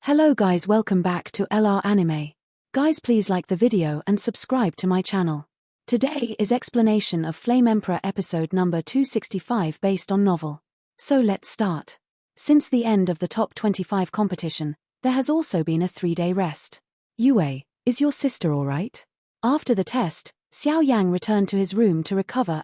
Hello guys, welcome back to LR Anime. Guys, please like the video and subscribe to my channel. Today is explanation of Flame Emperor episode number 265 based on novel. So let's start. Since the end of the top 25 competition, there has also been a 3-day rest. Hubai, is your sister alright? After the test, Xiao Yan returned to his room to recover.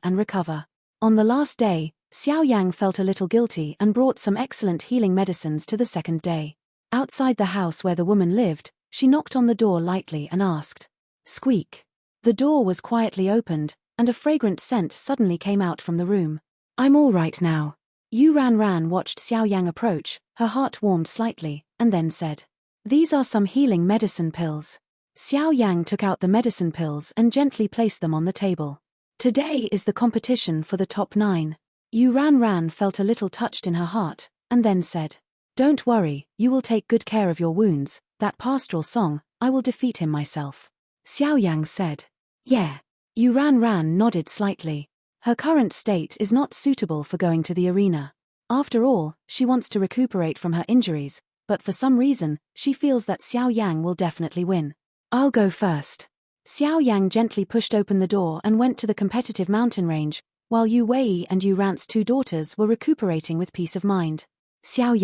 On the last day, Xiao Yan felt a little guilty and brought some excellent healing medicines to the second day. Outside the house where the woman lived, she knocked on the door lightly and asked. Squeak. The door was quietly opened, and a fragrant scent suddenly came out from the room. I'm all right now. Yu Ran watched Xiao Yang approach, her heart warmed slightly, and then said. These are some healing medicine pills. Xiao Yang took out the medicine pills and gently placed them on the table. Today is the competition for the top 9. Yu Ran felt a little touched in her heart, and then said. Don't worry, you will take good care of your wounds, that pastoral song, I will defeat him myself. Xiao Yang said. Yeah. Yu Ran nodded slightly. Her current state is not suitable for going to the arena. After all, she wants to recuperate from her injuries, but for some reason, she feels that Xiao Yang will definitely win. I'll go first. Xiao Yang gently pushed open the door and went to the competitive mountain range, while Yu Wei and Yu Ran's 2 daughters were recuperating with peace of mind. Xiao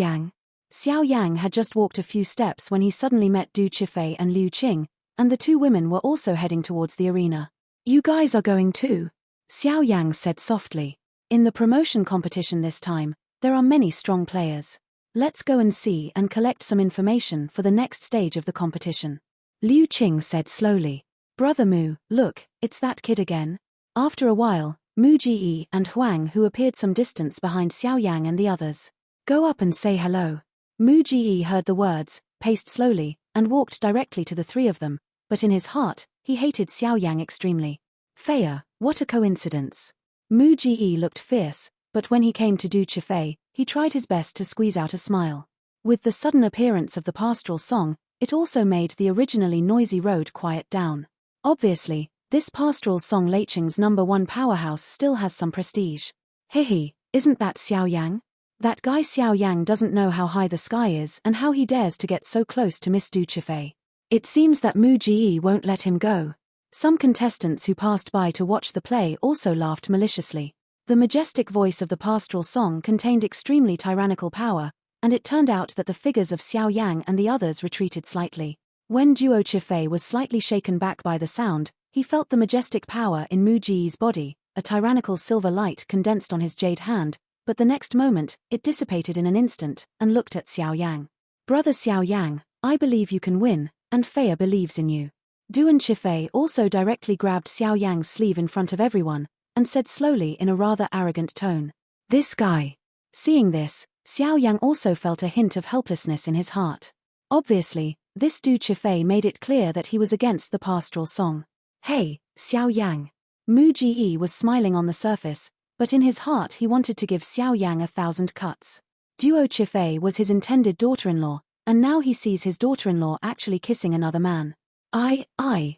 Yang had just walked a few steps when he suddenly met Du Qifei and Liu Qing, and the 2 women were also heading towards the arena. You guys are going too? Xiao Yang said softly. In the promotion competition this time, there are many strong players. Let's go and see and collect some information for the next stage of the competition. Liu Qing said slowly. Brother Mu, look, it's that kid again. After a while, Mu Ji and Huang, who appeared some distance behind Xiao Yang and the others. Go up and say hello. Mu Ji heard the words, paced slowly, and walked directly to the 3 of them, but in his heart, he hated Xiao Yang extremely. Feiya, what a coincidence. Mu Ji looked fierce, but when he came to Du Qifei, he tried his best to squeeze out a smile. With the sudden appearance of the pastoral song, it also made the originally noisy road quiet down. Obviously, this pastoral song Leicheng's #1 powerhouse still has some prestige. Hihi, isn't that Xiao Yang? That guy Xiao Yang doesn't know how high the sky is and how he dares to get so close to Miss Du Qifei. It seems that Mu Ji won't let him go. Some contestants who passed by to watch the play also laughed maliciously. The majestic voice of the pastoral song contained extremely tyrannical power, and it turned out that the figures of Xiao Yang and the others retreated slightly. When Du Qifei was slightly shaken back by the sound, he felt the majestic power in Mu Ji's body, a tyrannical silver light condensed on his jade hand, but the next moment, it dissipated in an instant, and looked at Xiao Yang. Brother Xiao Yang, I believe you can win, and Feiya believes in you. Du Qifei also directly grabbed Xiao Yang's sleeve in front of everyone, and said slowly in a rather arrogant tone. This guy. Seeing this, Xiao Yang also felt a hint of helplessness in his heart. Obviously, this Du Qifei made it clear that he was against the pastoral song. Hey, Xiao Yang. Mu Ji was smiling on the surface, but in his heart he wanted to give Xiao Yang 1,000 cuts. Du Qifei was his intended daughter-in-law, and now he sees his daughter-in-law actually kissing another man. I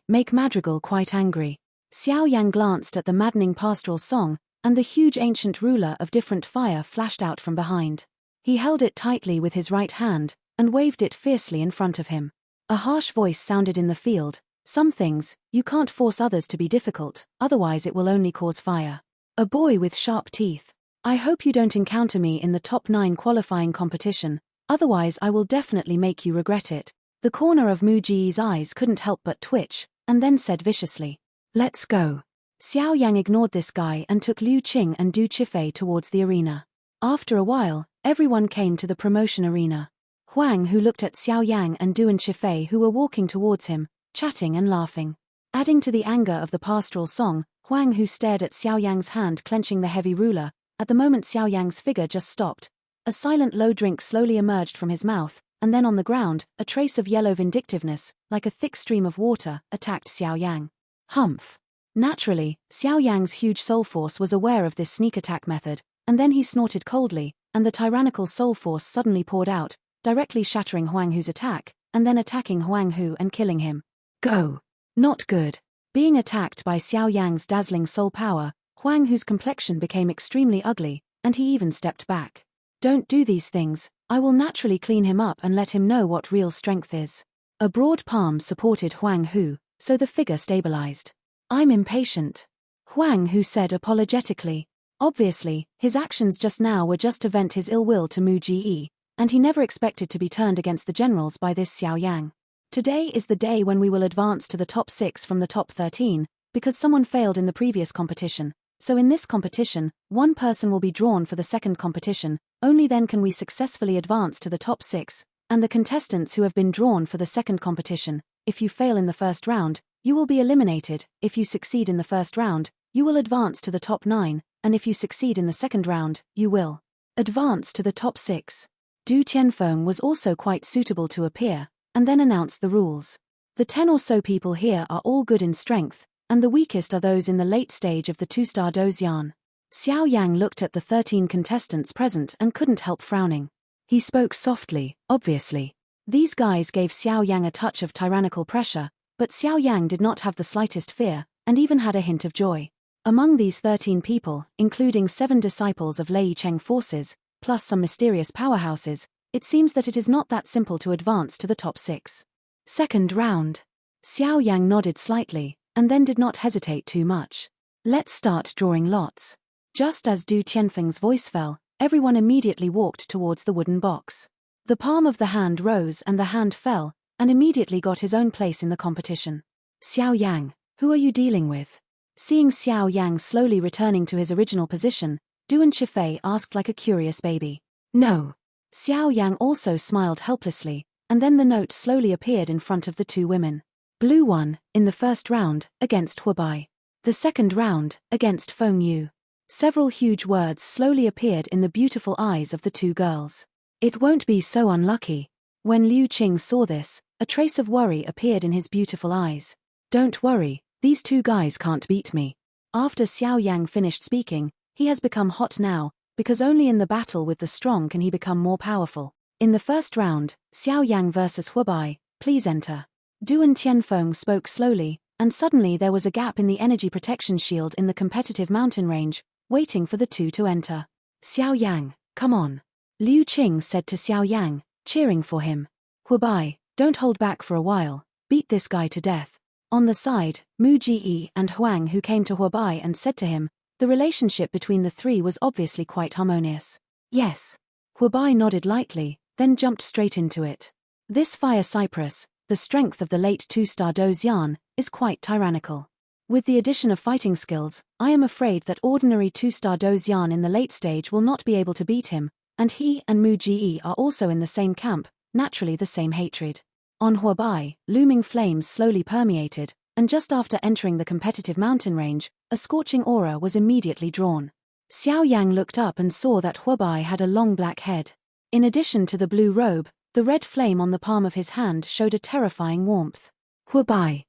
make Madrigal quite angry. Xiao Yang glanced at the maddening pastoral song, and the huge ancient ruler of different fire flashed out from behind. He held it tightly with his right hand, and waved it fiercely in front of him. A harsh voice sounded in the field. Some things, you can't force others to be difficult, otherwise it will only cause fire. A boy with sharp teeth. I hope you don't encounter me in the top 9 qualifying competition, otherwise I will definitely make you regret it. The corner of Mu Ji's eyes couldn't help but twitch, and then said viciously. Let's go. Xiao Yang ignored this guy and took Liu Qing and Du Qifei towards the arena. After a while, everyone came to the promotion arena. Huang, who looked at Xiao Yang and Du Qifei, who were walking towards him, chatting and laughing. Adding to the anger of the pastoral song, Huang, who stared at Xiao Yang's hand clenching the heavy ruler, at the moment Xiao Yang's figure just stopped. A silent low drink slowly emerged from his mouth, and then on the ground, a trace of yellow vindictiveness, like a thick stream of water, attacked Xiao Yang. Humph. Naturally, Xiao Yang's huge soul force was aware of this sneak attack method, and then he snorted coldly, and the tyrannical soul force suddenly poured out, directly shattering Huang Hu's attack, and then attacking Huang Hu and killing him. Go. Not good. Being attacked by Xiao Yang's dazzling soul power, Huang Hu's complexion became extremely ugly, and he even stepped back. Don't do these things, I will naturally clean him up and let him know what real strength is. A broad palm supported Huang Hu, so the figure stabilized. I'm impatient. Huang Hu said apologetically. Obviously, his actions just now were just to vent his ill will to Mu Ji, and he never expected to be turned against the generals by this Xiao Yang. Today is the day when we will advance to the top 6 from the top 13, because someone failed in the previous competition. So in this competition, one person will be drawn for the second competition, only then can we successfully advance to the top 6, and the contestants who have been drawn for the second competition, if you fail in the first round, you will be eliminated. If you succeed in the first round, you will advance to the top 9, and if you succeed in the second round, you will advance to the top 6. Du Tianfeng was also quite suitable to appear, and then announced the rules. The 10 or so people here are all good in strength, and the weakest are those in the late stage of the 2-star Dozian. Xiao Yang looked at the 13 contestants present and couldn't help frowning. He spoke softly, obviously. These guys gave Xiao Yang a touch of tyrannical pressure, but Xiao Yang did not have the slightest fear, and even had a hint of joy. Among these 13 people, including 7 disciples of Lei Cheng forces, plus some mysterious powerhouses, it seems that it is not that simple to advance to the top 6. Second round. Xiao Yang nodded slightly, and then did not hesitate too much. Let's start drawing lots. Just as Du Tianfeng's voice fell, everyone immediately walked towards the wooden box. The palm of the hand rose and the hand fell, and immediately got his own place in the competition. Xiao Yang, who are you dealing with? Seeing Xiao Yang slowly returning to his original position, Du and Chifei asked like a curious baby. No. Xiao Yang also smiled helplessly, and then the note slowly appeared in front of the 2 women. Blue one, in the first round, against Hubai. The second round, against Fong Yu. Several huge words slowly appeared in the beautiful eyes of the 2 girls. It won't be so unlucky. When Liu Qing saw this, a trace of worry appeared in his beautiful eyes. Don't worry, these 2 guys can't beat me. After Xiao Yang finished speaking, he has become hot now, because only in the battle with the strong can he become more powerful. In the first round, Xiao Yang versus Hubai, please enter. Du and Tianfeng spoke slowly, and suddenly there was a gap in the energy protection shield in the competitive mountain range, waiting for the 2 to enter. Xiao Yang, come on. Liu Qing said to Xiao Yang, cheering for him. Hubai, don't hold back for a while, beat this guy to death. On the side, Mu Ji and Huang Hu came to Hubai and said to him, the relationship between the 3 was obviously quite harmonious. Yes. Hubai nodded lightly, then jumped straight into it. This fire cypress, the strength of the late 2-star Dozian, is quite tyrannical. With the addition of fighting skills, I am afraid that ordinary 2-star Dozian in the late stage will not be able to beat him, and he and Mu Ji are also in the same camp, naturally the same hatred. On Hubai, looming flames slowly permeated, and just after entering the competitive mountain range, a scorching aura was immediately drawn. Xiao Yang looked up and saw that Hubai had a long black head. In addition to the blue robe, the red flame on the palm of his hand showed a terrifying warmth. Hubai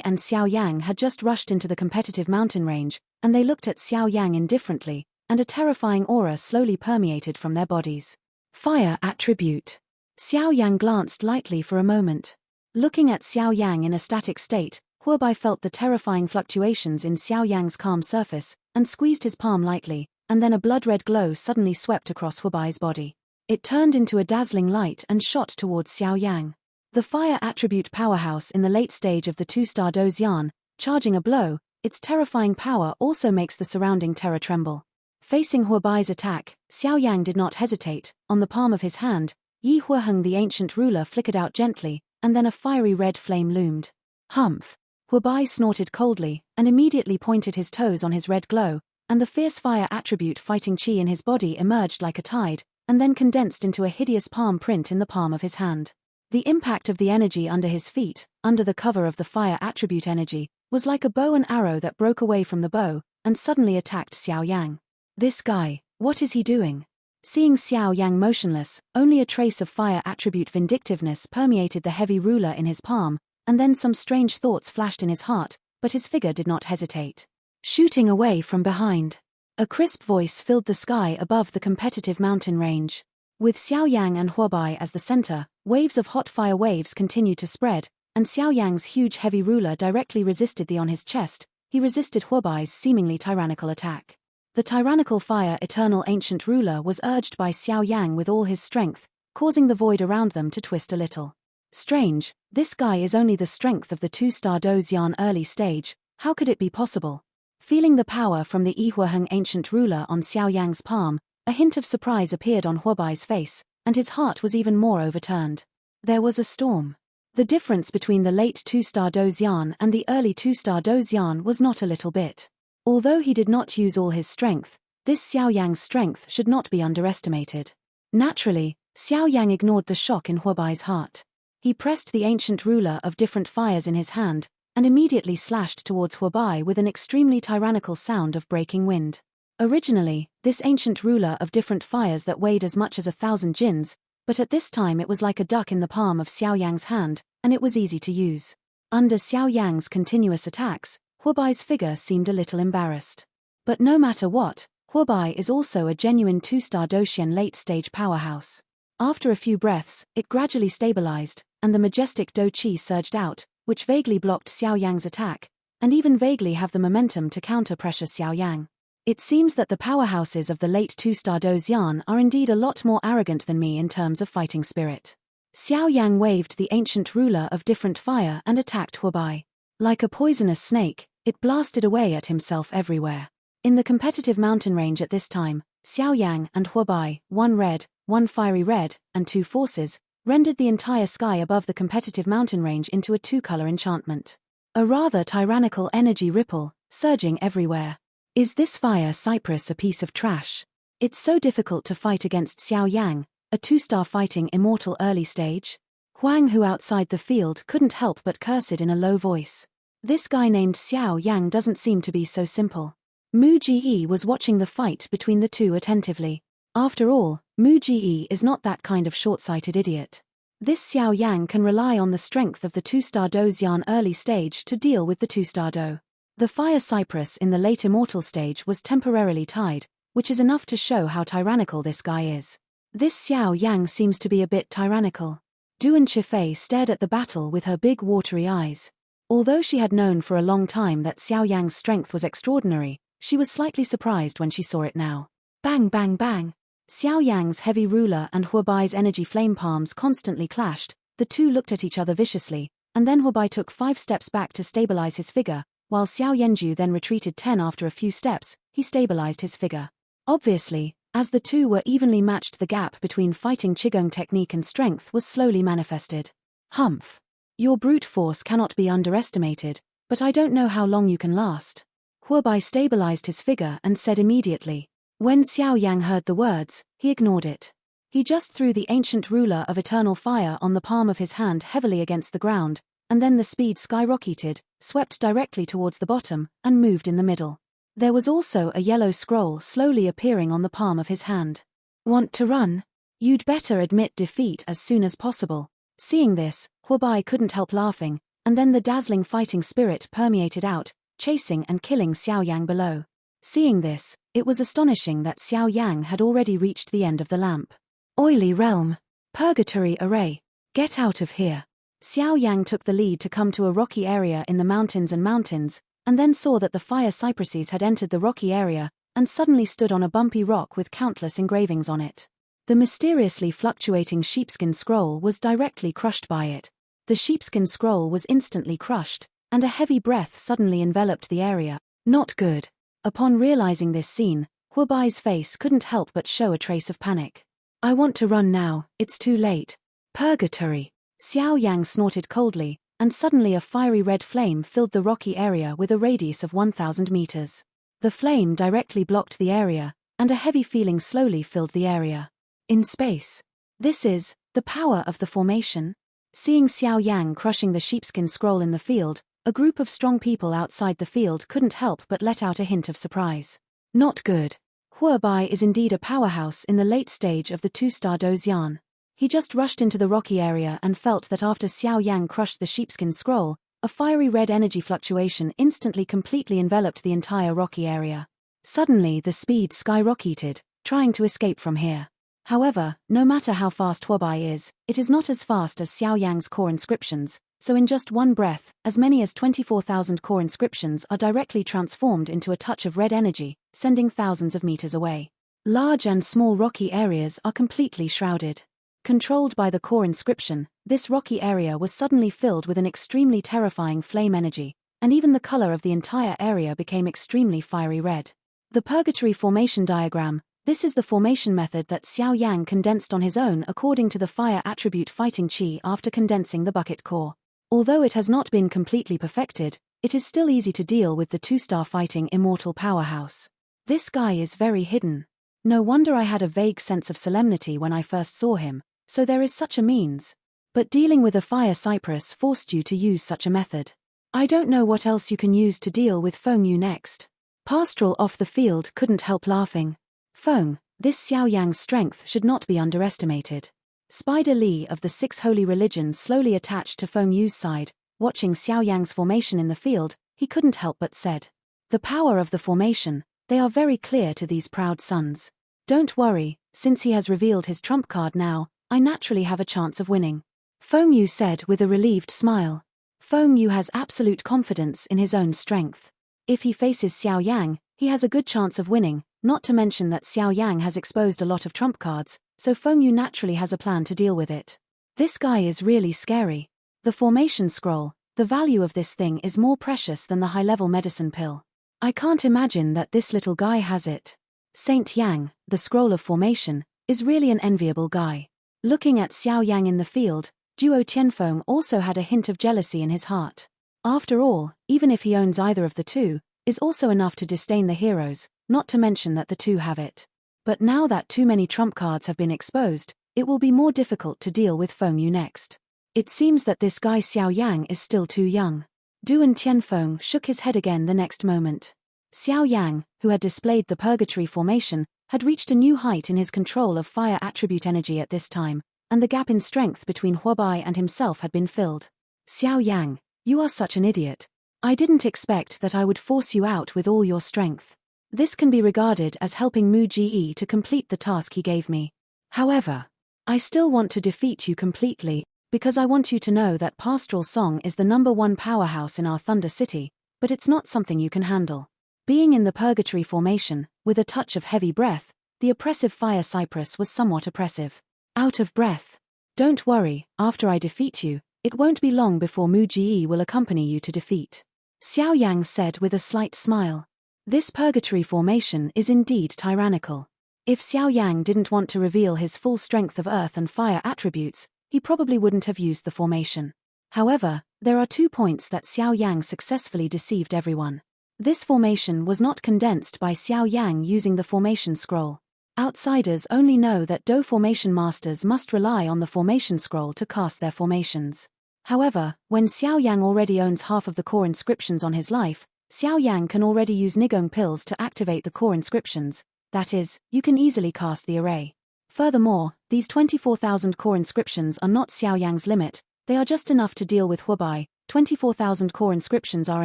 and Xiao Yang had just rushed into the competitive mountain range, and they looked at Xiao Yang indifferently, and a terrifying aura slowly permeated from their bodies. Fire attribute. Xiao Yang glanced lightly for a moment. Looking at Xiao Yang in a static state, Hubai felt the terrifying fluctuations in Xiao Yang's calm surface, and squeezed his palm lightly, and then a blood-red glow suddenly swept across Hubai's body. It turned into a dazzling light and shot towards Xiao Yang. The fire attribute powerhouse in the late stage of the 2-star Dozian, charging a blow, its terrifying power also makes the surrounding terror tremble. Facing Hubai's attack, Xiao Yang did not hesitate. On the palm of his hand, Yi Huaheng the ancient ruler flickered out gently, and then a fiery red flame loomed. Humph! Hubai snorted coldly, and immediately pointed his toes on his red glow, and the fierce fire attribute fighting chi in his body emerged like a tide, and then condensed into a hideous palm print in the palm of his hand. The impact of the energy under his feet, under the cover of the fire attribute energy, was like a bow and arrow that broke away from the bow, and suddenly attacked Xiao Yang. This guy, what is he doing? Seeing Xiao Yang motionless, only a trace of fire attribute vindictiveness permeated the heavy ruler in his palm, and then some strange thoughts flashed in his heart, but his figure did not hesitate. Shooting away from behind. A crisp voice filled the sky above the competitive mountain range. With Xiao Yang and Hubai as the center, waves of hot fire waves continued to spread, and Xiao Yang's huge heavy ruler directly resisted the on his chest. He resisted Hubai's seemingly tyrannical attack. The tyrannical fire eternal ancient ruler was urged by Xiao Yang with all his strength, causing the void around them to twist a little. Strange, this guy is only the strength of the 2-star Dozian early stage, how could it be possible? Feeling the power from the Yihuaheng ancient ruler on Xiao Yang's palm, a hint of surprise appeared on Hubai's face, and his heart was even more overturned. There was a storm. The difference between the late 2-star Dozian and the early 2-star Dozian was not a little bit. Although he did not use all his strength, this Xiao Yang's strength should not be underestimated. Naturally, Xiao Yang ignored the shock in Hubai's heart. He pressed the ancient ruler of different fires in his hand, and immediately slashed towards Hubai with an extremely tyrannical sound of breaking wind. Originally, this ancient ruler of different fires that weighed as much as 1,000 jins, but at this time it was like a duck in the palm of Xiao Yang's hand, and it was easy to use. Under Xiao Yang's continuous attacks, Hubai's figure seemed a little embarrassed. But no matter what, Hubai is also a genuine 2-star Doshian late-stage powerhouse. After a few breaths, it gradually stabilized, and the majestic Do Qi surged out, which vaguely blocked Xiao Yang's attack, and even vaguely have the momentum to counter-pressure Xiao Yang. It seems that the powerhouses of the late 2-star Dozian are indeed a lot more arrogant than me in terms of fighting spirit. Xiao Yang waved the ancient ruler of different fire and attacked Hubai. Like a poisonous snake, it blasted away at himself everywhere. In the competitive mountain range at this time, Xiao Yang and Hubai, one red, one fiery red, and two forces, rendered the entire sky above the competitive mountain range into a 2-color enchantment. A rather tyrannical energy ripple, surging everywhere. Is this fire cypress a piece of trash? It's so difficult to fight against Xiao Yang, a 2-star fighting immortal early stage? Huang Hu outside the field couldn't help but curse it in a low voice. This guy named Xiao Yang doesn't seem to be so simple. Mu Ji was watching the fight between the two attentively. After all, Mu Ji is not that kind of short-sighted idiot. This Xiao Yang can rely on the strength of the 2-star Dozian early stage to deal with the 2-star Do. The fire cypress in the late immortal stage was temporarily tied, which is enough to show how tyrannical this guy is. This Xiao Yang seems to be a bit tyrannical. Duan Qifei stared at the battle with her big watery eyes. Although she had known for a long time that Xiao Yang's strength was extraordinary, she was slightly surprised when she saw it now. Bang bang bang! Xiao Yang's heavy ruler and Hubai's energy flame palms constantly clashed, the two looked at each other viciously, and then Hubai took 5 steps back to stabilize his figure, while Xiao Yanju then retreated 10 after a few steps, he stabilized his figure. Obviously, as the two were evenly matched, the gap between fighting Qigong technique and strength was slowly manifested. Humph! Your brute force cannot be underestimated, but I don't know how long you can last. Hubai stabilized his figure and said immediately. When Xiao Yang heard the words, he ignored it. He just threw the ancient ruler of eternal fire on the palm of his hand heavily against the ground, and then the speed skyrocketed, swept directly towards the bottom, and moved in the middle. There was also a yellow scroll slowly appearing on the palm of his hand. Want to run? You'd better admit defeat as soon as possible. Seeing this, Hubai couldn't help laughing, and then the dazzling fighting spirit permeated out, chasing and killing Xiao Yang below. Seeing this, it was astonishing that Xiao Yang had already reached the end of the lamp. Oily realm. Purgatory array. Get out of here. Xiao Yang took the lead to come to a rocky area in the mountains, and then saw that the fire cypresses had entered the rocky area, and suddenly stood on a bumpy rock with countless engravings on it. The mysteriously fluctuating sheepskin scroll was directly crushed by it. The sheepskin scroll was instantly crushed, and a heavy breath suddenly enveloped the area. Not good. Upon realizing this scene, Hubai's face couldn't help but show a trace of panic. I want to run now, it's too late. Purgatory. Xiao Yang snorted coldly, and suddenly a fiery red flame filled the rocky area with a radius of 1,000 meters. The flame directly blocked the area, and a heavy feeling slowly filled the area. In space. This is the power of the formation. Seeing Xiao Yang crushing the sheepskin scroll in the field, a group of strong people outside the field couldn't help but let out a hint of surprise. Not good. Hubai is indeed a powerhouse in the late stage of the 2-star Dozian. He just rushed into the rocky area and felt that after Xiao Yang crushed the sheepskin scroll, a fiery red energy fluctuation instantly completely enveloped the entire rocky area. Suddenly the speed skyrocketed, trying to escape from here. However, no matter how fast Hubai is, it is not as fast as Xiao Yang's core inscriptions, so in just one breath, as many as 24,000 core inscriptions are directly transformed into a touch of red energy, sending thousands of meters away. Large and small rocky areas are completely shrouded. Controlled by the core inscription, this rocky area was suddenly filled with an extremely terrifying flame energy, and even the color of the entire area became extremely fiery red. The Purgatory Formation Diagram. This is the formation method that Xiao Yan condensed on his own according to the fire attribute fighting chi after condensing the bucket core. Although it has not been completely perfected, it is still easy to deal with the 2-star fighting immortal powerhouse. This guy is very hidden. No wonder I had a vague sense of solemnity when I first saw him, so there is such a means. But dealing with a fire cypress forced you to use such a method. I don't know what else you can use to deal with Fong Yu next. Pastoral off the field couldn't help laughing. Fong, this Xiao Yang's strength should not be underestimated. Spider Li of the 6 holy religions slowly attached to Fong Yu's side, watching Xiao Yang's formation in the field, he couldn't help but said. The power of the formation, they are very clear to these proud sons. Don't worry, since he has revealed his trump card now, I naturally have a chance of winning. Fong Yu said with a relieved smile. Fong Yu has absolute confidence in his own strength. If he faces Xiao Yang, he has a good chance of winning, not to mention that Xiao Yang has exposed a lot of trump cards, so Fong Yu naturally has a plan to deal with it. This guy is really scary. The formation scroll, the value of this thing is more precious than the high-level medicine pill. I can't imagine that this little guy has it. Saint Yang, the scroll of formation, is really an enviable guy. Looking at Xiao Yang in the field, Duo Tianfeng also had a hint of jealousy in his heart. After all, even if he owns either of the two, is also enough to disdain the heroes, not to mention that the two have it. But now that too many trump cards have been exposed, it will be more difficult to deal with Fong Yu next. It seems that this guy Xiao Yang is still too young. Duan Tianfeng shook his head again the next moment. Xiao Yang, who had displayed the Purgatory Formation, had reached a new height in his control of fire attribute energy at this time, and the gap in strength between Hubai and himself had been filled. Xiao Yang, you are such an idiot. I didn't expect that I would force you out with all your strength. This can be regarded as helping Mu Ji to complete the task he gave me. However, I still want to defeat you completely, because I want you to know that Pastoral Song is the #1 powerhouse in our Thunder City, but it's not something you can handle. Being in the Purgatory Formation, with a touch of heavy breath, the oppressive fire cypress was somewhat oppressive. Out of breath. Don't worry, after I defeat you, it won't be long before Mu Ji will accompany you to defeat. Xiao Yang said with a slight smile. This Purgatory Formation is indeed tyrannical. If Xiao Yang didn't want to reveal his full strength of earth and fire attributes, he probably wouldn't have used the formation. However, there are 2 points that Xiao Yang successfully deceived everyone. This formation was not condensed by Xiao Yang using the formation scroll. Outsiders only know that Do formation masters must rely on the formation scroll to cast their formations. However, when Xiao Yang already owns half of the core inscriptions on his life, Xiao Yang can already use Nigong pills to activate the core inscriptions, that is, you can easily cast the array. Furthermore, these 24,000 core inscriptions are not Xiao Yang's limit, they are just enough to deal with Hubai. 24,000 core inscriptions are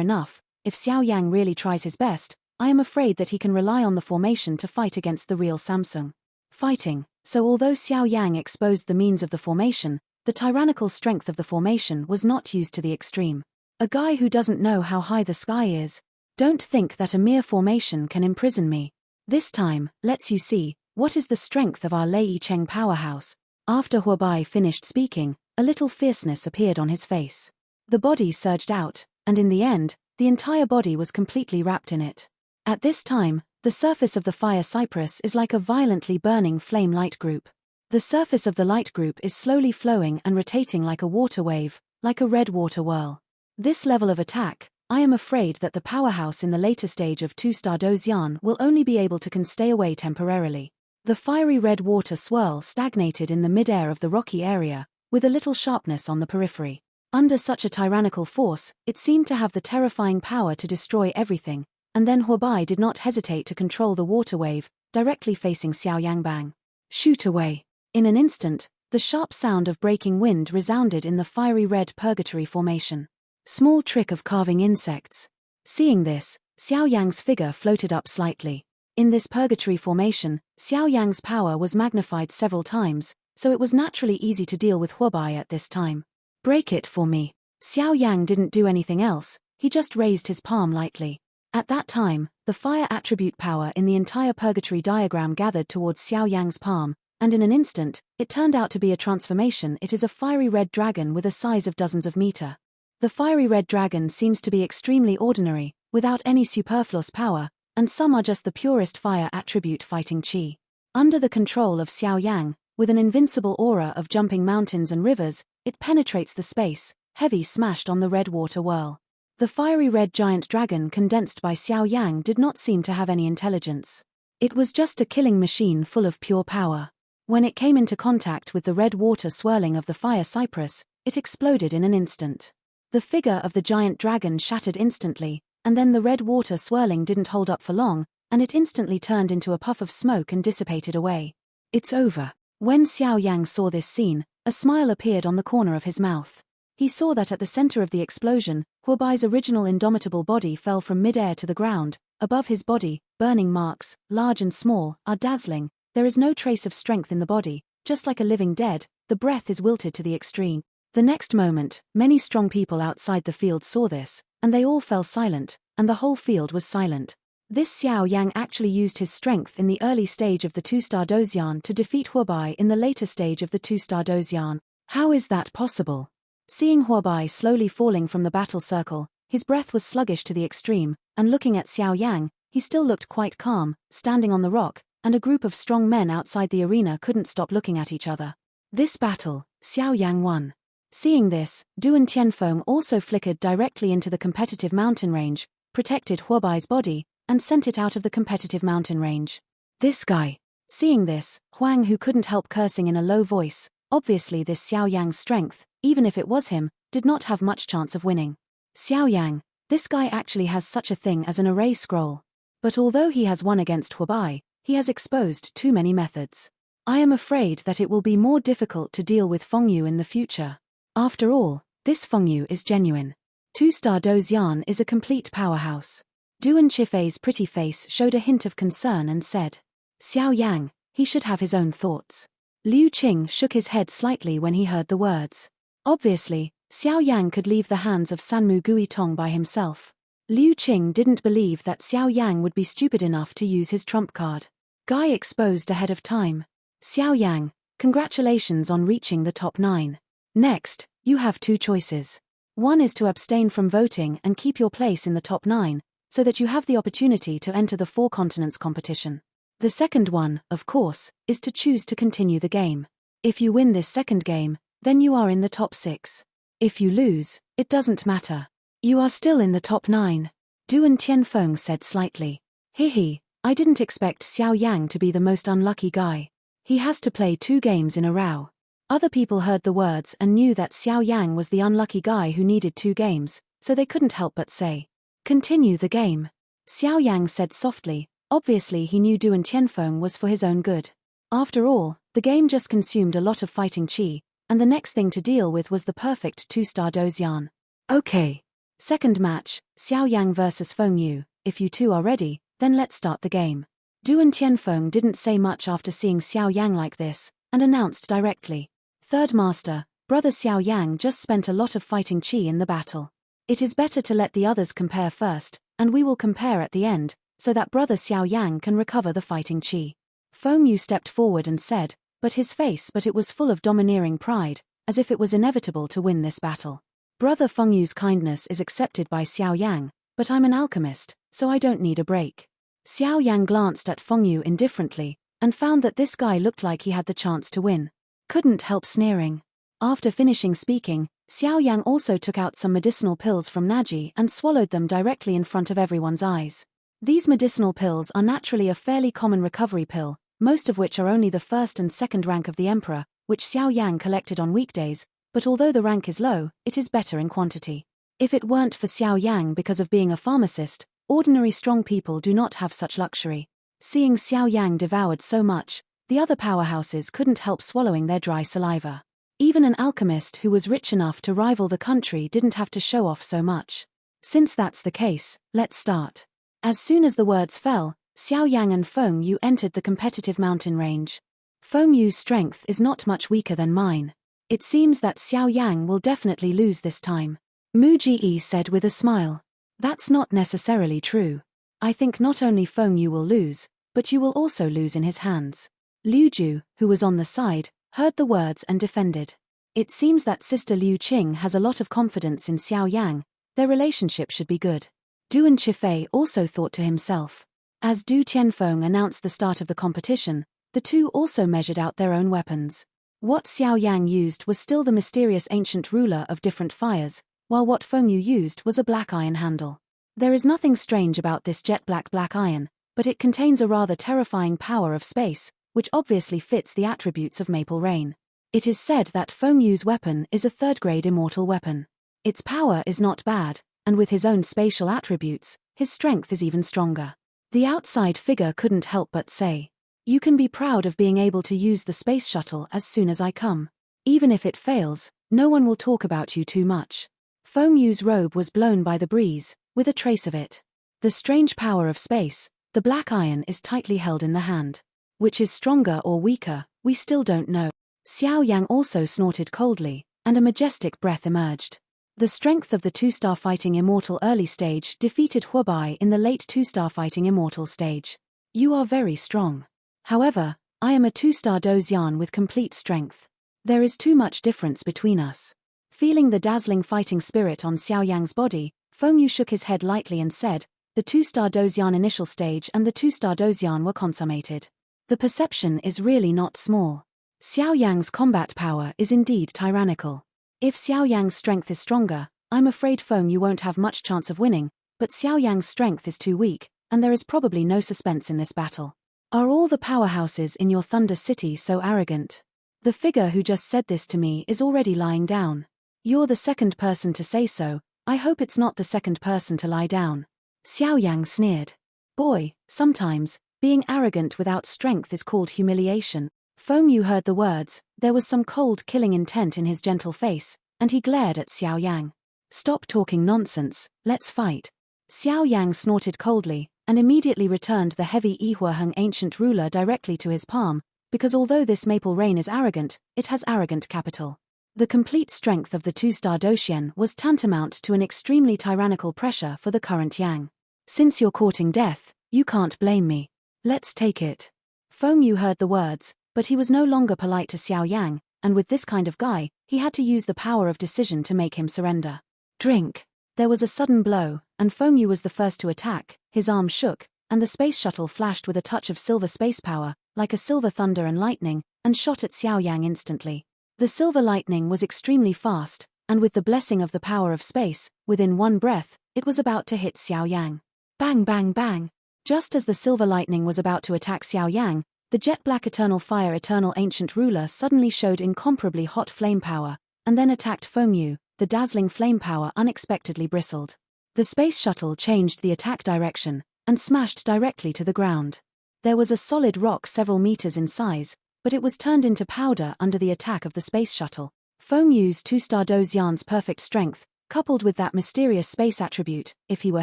enough. If Xiao Yang really tries his best, I am afraid that he can rely on the formation to fight against the real Samsung. Fighting, so although Xiao Yang exposed the means of the formation, the tyrannical strength of the formation was not used to the extreme. A guy who doesn't know how high the sky is. Don't think that a mere formation can imprison me. This time, lets you see, what is the strength of our Lei Cheng powerhouse. After Hubai finished speaking, a little fierceness appeared on his face. The body surged out, and in the end, the entire body was completely wrapped in it. At this time, the surface of the fire cypress is like a violently burning flame light group. The surface of the light group is slowly flowing and rotating like a water wave, like a red water whirl. This level of attack, I am afraid that the powerhouse in the later stage of 2-star Dozian will only be able to stay away temporarily. The fiery red water swirl stagnated in the mid-air of the rocky area, with a little sharpness on the periphery. Under such a tyrannical force, it seemed to have the terrifying power to destroy everything, and then Hubai did not hesitate to control the water wave, directly facing Xiao Yangbang. Shoot away. In an instant, the sharp sound of breaking wind resounded in the fiery red purgatory formation. Small trick of carving insects. Seeing this, Xiao Yang's figure floated up slightly. In this purgatory formation, Xiao Yang's power was magnified several times, so it was naturally easy to deal with Hubai at this time. Break it for me. Xiao Yang didn't do anything else, he just raised his palm lightly. At that time, the fire attribute power in the entire purgatory diagram gathered towards Xiao Yang's palm, and in an instant, it turned out to be a transformation. It is a fiery red dragon with a size of dozens of meters. The fiery red dragon seems to be extremely ordinary, without any superfluous power, and some are just the purest fire attribute fighting chi. Under the control of Xiao Yang, with an invincible aura of jumping mountains and rivers, it penetrates the space, heavy smashed on the red water whirl. The fiery red giant dragon condensed by Xiao Yang did not seem to have any intelligence. It was just a killing machine full of pure power. When it came into contact with the red water swirling of the fire cypress, it exploded in an instant. The figure of the giant dragon shattered instantly, and then the red water swirling didn't hold up for long, and it instantly turned into a puff of smoke and dissipated away. It's over. When Xiao Yang saw this scene, a smile appeared on the corner of his mouth. He saw that at the center of the explosion, Hubai's original indomitable body fell from mid-air to the ground. Above his body, burning marks, large and small, are dazzling. There is no trace of strength in the body, just like a living dead, the breath is wilted to the extreme. The next moment, many strong people outside the field saw this, and they all fell silent, and the whole field was silent. This Xiao Yang actually used his strength in the early stage of the two-star Dozian to defeat Hubai in the later stage of the two-star Dozian. How is that possible? Seeing Hubai slowly falling from the battle circle, his breath was sluggish to the extreme, and looking at Xiao Yang, he still looked quite calm, standing on the rock, and a group of strong men outside the arena couldn't stop looking at each other. This battle, Xiao Yang won. Seeing this, Duan Tianfeng also flickered directly into the competitive mountain range, protected Hubai's body, and sent it out of the competitive mountain range. This guy. Seeing this, Huang, who couldn't help cursing in a low voice, obviously this Xiao Yang's strength, even if it was him, did not have much chance of winning. Xiao Yang, this guy actually has such a thing as an array scroll. But although he has won against Hubai, he has exposed too many methods. I am afraid that it will be more difficult to deal with Fong Yu in the future. After all, this Fong Yu is genuine. Two-star Dozian is a complete powerhouse. Duan Chifei's pretty face showed a hint of concern and said, Xiao Yang, he should have his own thoughts. Liu Qing shook his head slightly when he heard the words. Obviously, Xiao Yang could leave the hands of Sanmu Gui Tong by himself. Liu Qing didn't believe that Xiao Yang would be stupid enough to use his trump card. Guy exposed ahead of time. Xiao Yang, congratulations on reaching the top 9. Next, you have two choices. One is to abstain from voting and keep your place in the top 9, so that you have the opportunity to enter the 4 continents competition. The second one, of course, is to choose to continue the game. If you win this second game, then you are in the top 6. If you lose, it doesn't matter. You are still in the top 9. Duan Tianfeng said slightly. I didn't expect Xiao Yang to be the most unlucky guy. He has to play 2 games in a row. Other people heard the words and knew that Xiao Yang was the unlucky guy who needed 2 games, so they couldn't help but say, continue the game. Xiao Yang said softly. Obviously he knew Duan Tianfeng was for his own good. After all, the game just consumed a lot of fighting chi, and the next thing to deal with was the perfect 2-star Dozian. Okay. Second match, Xiao Yang vs Fong Yu. If you two are ready, then let's start the game. Duan Tianfeng didn't say much after seeing Xiao Yang like this, and announced directly. Third master, brother Xiao Yang just spent a lot of fighting chi in the battle. It is better to let the others compare first, and we will compare at the end, so that brother Xiao Yang can recover the fighting chi. Fong Yu stepped forward and said, but it was full of domineering pride, as if it was inevitable to win this battle. Brother Fong Yu's kindness is accepted by Xiao Yang, but I'm an alchemist, so I don't need a break. Xiao Yang glanced at Fong Yu indifferently, and found that this guy looked like he had the chance to win. Couldn't help sneering. After finishing speaking, Xiao Yang also took out some medicinal pills from Naji and swallowed them directly in front of everyone's eyes. These medicinal pills are naturally a fairly common recovery pill, most of which are only the 1st and 2nd rank of the Emperor, which Xiao Yang collected on weekdays, but although the rank is low, it is better in quantity. If it weren't for Xiao Yang because of being a pharmacist, ordinary strong people do not have such luxury. Seeing Xiao Yang devoured so much, the other powerhouses couldn't help swallowing their dry saliva. Even an alchemist who was rich enough to rival the country didn't have to show off so much. Since that's the case, let's start. As soon as the words fell, Xiao Yang and Fong Yu entered the competitive mountain range. Fong Yu's strength is not much weaker than mine. It seems that Xiao Yang will definitely lose this time. Mu Ji said with a smile. That's not necessarily true. I think not only Fong Yu will lose, but you will also lose in his hands. Liu Ju, who was on the side, heard the words and defended. It seems that Sister Liu Qing has a lot of confidence in Xiao Yang. Their relationship should be good. Duan Qifei also thought to himself. As Du Tianfeng announced the start of the competition, the two also measured out their own weapons. What Xiao Yang used was still the mysterious ancient ruler of different fires, while what Fong Yu used was a black iron handle. There is nothing strange about this jet black iron, but it contains a rather terrifying power of space, which obviously fits the attributes of Maple Rain. It is said that Fong Yu's weapon is a third-grade immortal weapon. Its power is not bad, and with his own spatial attributes, his strength is even stronger. The outside figure couldn't help but say, "You can be proud of being able to use the space shuttle as soon as I come. Even if it fails, no one will talk about you too much." Fong Yu's robe was blown by the breeze, with a trace of it. The strange power of space, the black iron is tightly held in the hand. Which is stronger or weaker, we still don't know. Xiao Yang also snorted coldly, and a majestic breath emerged. The strength of the two-star fighting immortal early stage defeated Hubai in the late two-star fighting immortal stage. You are very strong. However, I am a two-star Dozian with complete strength. There is too much difference between us. Feeling the dazzling fighting spirit on Xiao Yang's body, Fong Yu shook his head lightly and said, the two-star Dozian initial stage and the two-star Dozian were consummated. The perception is really not small. Xiao Yang's combat power is indeed tyrannical. If Xiao Yang's strength is stronger, I'm afraid Fong Yu won't have much chance of winning, but Xiao Yang's strength is too weak, and there is probably no suspense in this battle. Are all the powerhouses in your Thunder City so arrogant? The figure who just said this to me is already lying down. You're the second person to say so, I hope it's not the second person to lie down. Xiao Yang sneered. Boy, sometimes, being arrogant without strength is called humiliation. Fong Yu heard the words, there was some cold killing intent in his gentle face, and he glared at Xiao Yang. Stop talking nonsense, let's fight. Xiao Yang snorted coldly, and immediately returned the heavy Yihuaheng ancient ruler directly to his palm, because although this Maple Rain is arrogant, it has arrogant capital. The complete strength of the two-star Doxian was tantamount to an extremely tyrannical pressure for the current Yang. Since you're courting death, you can't blame me. Let's take it. Fong Yu heard the words, but he was no longer polite to Xiao Yang, and with this kind of guy, he had to use the power of decision to make him surrender. Drink. There was a sudden blow, and Fong Yu was the first to attack, his arm shook, and the space shuttle flashed with a touch of silver space power, like a silver thunder and lightning, and shot at Xiao Yang instantly. The silver lightning was extremely fast, and with the blessing of the power of space, within one breath, it was about to hit Xiao Yang. Bang bang bang! Just as the silver lightning was about to attack Xiao Yang, the jet-black eternal fire eternal ancient ruler suddenly showed incomparably hot flame power, and then attacked Fong Yu. The dazzling flame power unexpectedly bristled. The space shuttle changed the attack direction, and smashed directly to the ground. There was a solid rock several meters in size, but it was turned into powder under the attack of the space shuttle. Fong Yu's two-star Dozian's perfect strength, coupled with that mysterious space attribute, if he were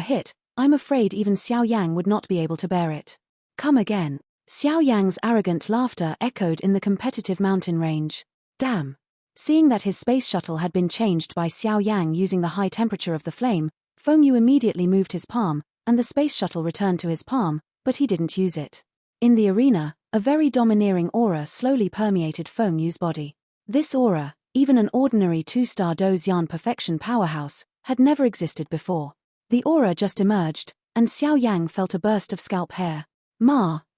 hit, I'm afraid even Xiao Yang would not be able to bear it. Come again. Xiao Yang's arrogant laughter echoed in the competitive mountain range. Damn. Seeing that his space shuttle had been changed by Xiao Yang using the high temperature of the flame, Fong Yu immediately moved his palm, and the space shuttle returned to his palm, but he didn't use it. In the arena, a very domineering aura slowly permeated Fong Yu's body. This aura, even an ordinary two-star Dozian perfection powerhouse, had never existed before. The aura just emerged, and Xiao Yang felt a burst of scalp hair.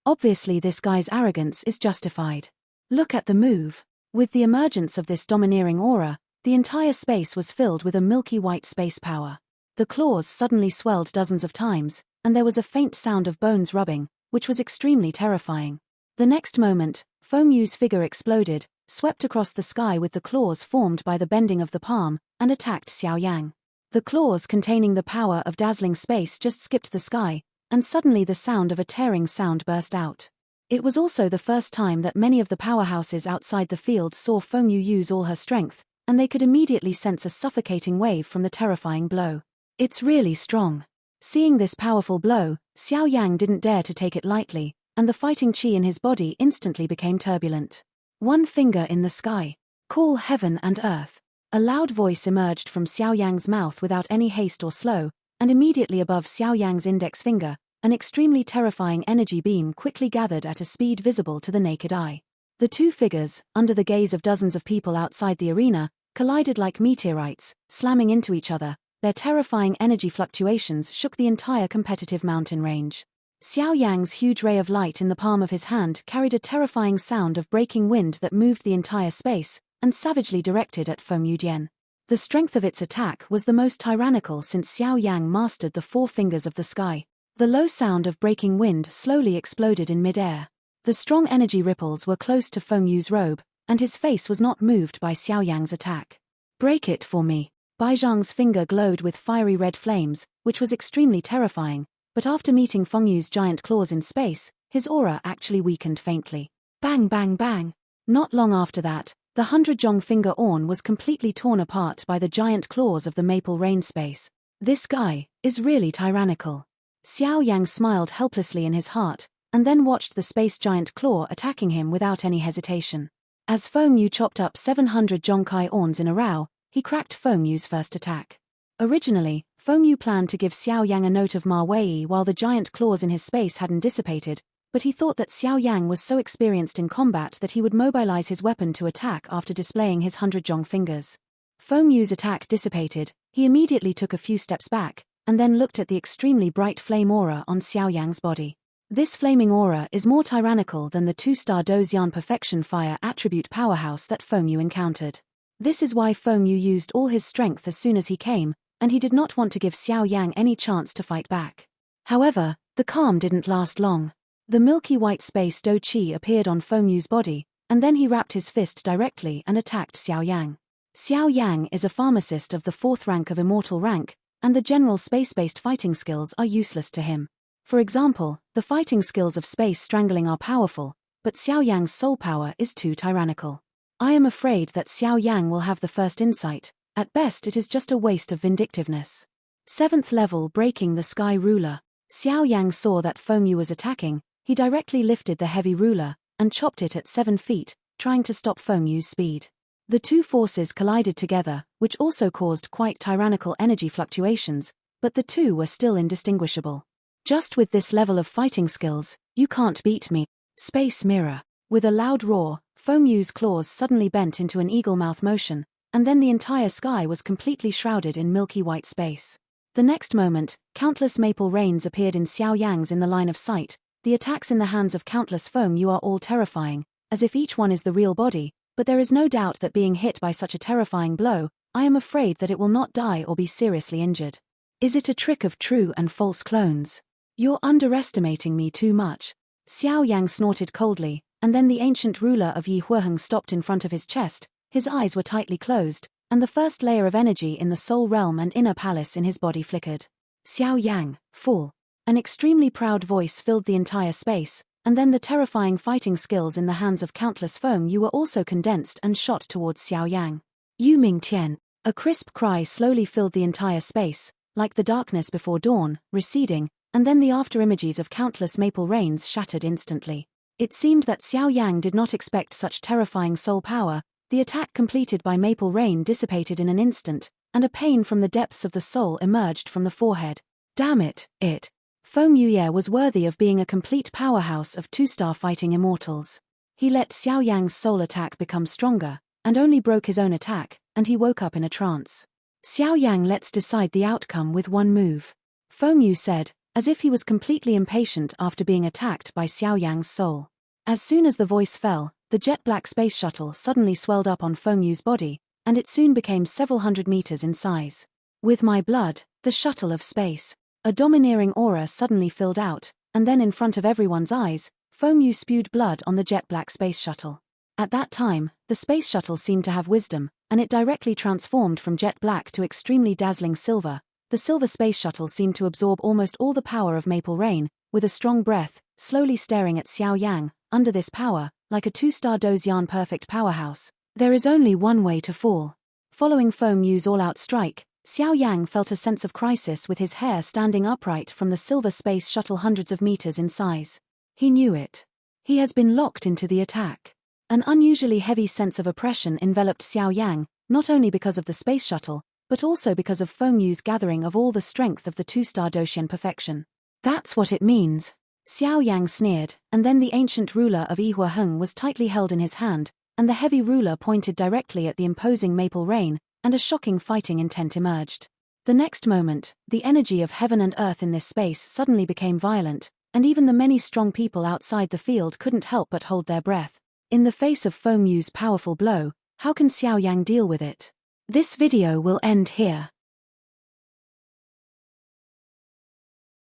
Obviously this guy's arrogance is justified. Look at the move. With the emergence of this domineering aura, the entire space was filled with a milky white space power. The claws suddenly swelled dozens of times, and there was a faint sound of bones rubbing, which was extremely terrifying. The next moment, Fong Yu's figure exploded, swept across the sky with the claws formed by the bending of the palm, and attacked Xiao Yang. The claws containing the power of dazzling space just skipped the sky, and suddenly the sound of a tearing sound burst out. It was also the first time that many of the powerhouses outside the field saw Fong Yu use all her strength, and they could immediately sense a suffocating wave from the terrifying blow. It's really strong. Seeing this powerful blow, Xiao Yang didn't dare to take it lightly, and the fighting chi in his body instantly became turbulent. One finger in the sky. Call heaven and earth. A loud voice emerged from Xiao Yang's mouth without any haste or slow, and immediately above Xiao Yang's index finger, an extremely terrifying energy beam quickly gathered at a speed visible to the naked eye. The two figures, under the gaze of dozens of people outside the arena, collided like meteorites, slamming into each other. Their terrifying energy fluctuations shook the entire competitive mountain range. Xiao Yang's huge ray of light in the palm of his hand carried a terrifying sound of breaking wind that moved the entire space, and savagely directed at Fong Yu. The strength of its attack was the most tyrannical since Xiao Yang mastered the four fingers of the sky. The low sound of breaking wind slowly exploded in mid-air. The strong energy ripples were close to Fong Yu's robe, and his face was not moved by Xiao Yang's attack. "Break it for me." Bai Zhang's finger glowed with fiery red flames, which was extremely terrifying, but after meeting Fong Yu's giant claws in space, his aura actually weakened faintly. Bang bang bang. Not long after that, the 100-jong finger Orn was completely torn apart by the giant claws of the maple rain space. This guy is really tyrannical. Xiao Yang smiled helplessly in his heart, and then watched the space giant claw attacking him without any hesitation. As Fong Yu chopped up 700 Jonkai Orns in a row, he cracked Fong Yu's first attack. Originally, Fong Yu planned to give Xiao Yang a note of Ma Wei while the giant claws in his space hadn't dissipated, but he thought that Xiao Yang was so experienced in combat that he would mobilize his weapon to attack after displaying his 100-jong fingers. Fong Yu's attack dissipated, he immediately took a few steps back, and then looked at the extremely bright flame aura on Xiao Yang's body. This flaming aura is more tyrannical than the 2-star Dozian Perfection Fire attribute powerhouse that Fong Yu encountered. This is why Fong Yu used all his strength as soon as he came, and he did not want to give Xiao Yang any chance to fight back. However, the calm didn't last long. The milky white space Do Qi appeared on Fong Yu's body, and then he wrapped his fist directly and attacked Xiao Yang. Xiao Yang is a pharmacist of the 4th rank of immortal rank, and the general space-based fighting skills are useless to him. For example, the fighting skills of space strangling are powerful, but Xiao Yang's soul power is too tyrannical. I am afraid that Xiao Yang will have the first insight. At best it is just a waste of vindictiveness. 7th level Breaking the Sky Ruler. Xiao Yang saw that Fong Yu was attacking. He directly lifted the heavy ruler, and chopped it at 7 feet, trying to stop Fong Yu's speed. The two forces collided together, which also caused quite tyrannical energy fluctuations, but the two were still indistinguishable. Just with this level of fighting skills, you can't beat me. Space Mirror. With a loud roar, Fong Yu's claws suddenly bent into an eagle mouth motion, and then the entire sky was completely shrouded in milky white space. The next moment, countless maple rains appeared in Xiao Yang's in the line of sight. The attacks in the hands of countless Fong Yu are all terrifying, as if each one is the real body, but there is no doubt that being hit by such a terrifying blow, I am afraid that it will not die or be seriously injured. Is it a trick of true and false clones? You're underestimating me too much. Xiao Yang snorted coldly, and then the ancient ruler of Yi Huaheng stopped in front of his chest. His eyes were tightly closed, and the first layer of energy in the soul realm and inner palace in his body flickered. Xiao Yang, fool. An extremely proud voice filled the entire space, and then the terrifying fighting skills in the hands of countless Fong Yu were also condensed and shot towards Xiao Yang. Yu Ming Tian. A crisp cry slowly filled the entire space, like the darkness before dawn, receding, and then the afterimages of countless maple rains shattered instantly. It seemed that Xiao Yang did not expect such terrifying soul power. The attack completed by maple rain dissipated in an instant, and a pain from the depths of the soul emerged from the forehead. Damn it, Fong Yu was worthy of being a complete powerhouse of 2-star fighting immortals. He let Xiao Yang's soul attack become stronger, and only broke his own attack, and he woke up in a trance. Xiao Yang, let's decide the outcome with one move. Fong Yu said, as if he was completely impatient after being attacked by Xiao Yang's soul. As soon as the voice fell, the jet-black space shuttle suddenly swelled up on Fong Yu's body, and it soon became several hundred meters in size. With my blood, the shuttle of space. A domineering aura suddenly filled out, and then in front of everyone's eyes, Fong Yu spewed blood on the jet-black space shuttle. At that time, the space shuttle seemed to have wisdom, and it directly transformed from jet black to extremely dazzling silver. The silver space shuttle seemed to absorb almost all the power of maple rain, with a strong breath, slowly staring at Xiao Yang. Under this power, like a 2-star Dozian perfect powerhouse, there is only one way to fall. Following Fong Yu's all-out strike, Xiao Yang felt a sense of crisis with his hair standing upright from the silver space shuttle hundreds of meters in size. He knew it. He has been locked into the attack. An unusually heavy sense of oppression enveloped Xiao Yang. not only because of the space shuttle, but also because of Fong Yu's gathering of all the strength of the two-star Doshian perfection. That's what it means. Xiao Yan sneered, and then the ancient ruler of Yihua Heng was tightly held in his hand, and the heavy ruler pointed directly at the imposing maple rain, and a shocking fighting intent emerged. The next moment, the energy of heaven and earth in this space suddenly became violent, and even the many strong people outside the field couldn't help but hold their breath. In the face of Fong Yu's powerful blow, how can Xiao Yang deal with it? This video will end here.